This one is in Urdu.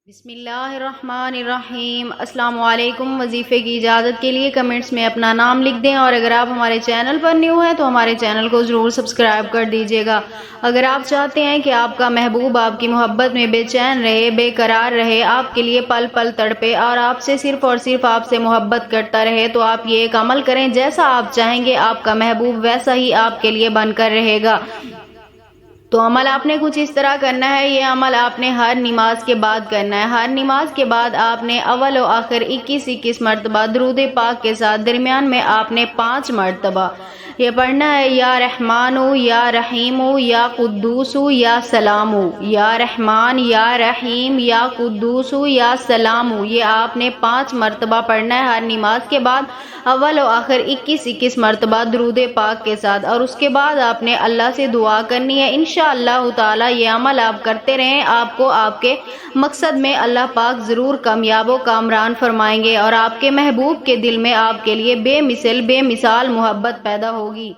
بسم اللہ الرحمن الرحیم۔ السلام علیکم۔ وظیفے کی اجازت کے لیے کمنٹس میں اپنا نام لکھ دیں، اور اگر آپ ہمارے چینل پر نیو ہیں تو ہمارے چینل کو ضرور سبسکرائب کر دیجیے گا۔ اگر آپ چاہتے ہیں کہ آپ کا محبوب آپ کی محبت میں بے چین رہے، بے قرار رہے، آپ کے لیے پل پل تڑپے اور آپ سے صرف اور صرف آپ سے محبت کرتا رہے، تو آپ یہ ایک عمل کریں۔ جیسا آپ چاہیں گے آپ کا محبوب ویسا ہی آپ کے لیے بن کر رہے گا۔ تو عمل آپ نے کچھ اس طرح کرنا ہے۔ یہ عمل آپ نے ہر نماز کے بعد کرنا ہے۔ ہر نماز کے بعد آپ نے اول و آخر 21 مرتبہ درود پاک کے ساتھ درمیان میں آپ نے 5 مرتبہ یہ پڑھنا ہے: یا رحمان یا رحیم یا قدوس یا سلام، یا رحمان یا رحیم یا قدوس یا سلام۔ یہ آپ نے 5 مرتبہ پڑھنا ہے ہر نماز کے بعد، اول و آخر 21 مرتبہ درود پاک کے ساتھ، اور اس کے بعد آپ نے اللہ سے دعا کرنی ہے۔ انشاءاللہ تعالی یہ عمل آپ کرتے رہیں، آپ کو آپ کے مقصد میں اللہ پاک ضرور کامیاب و کامران فرمائیں گے، اور آپ کے محبوب کے دل میں آپ کے لیے بے مثال محبت پیدا ہوگی۔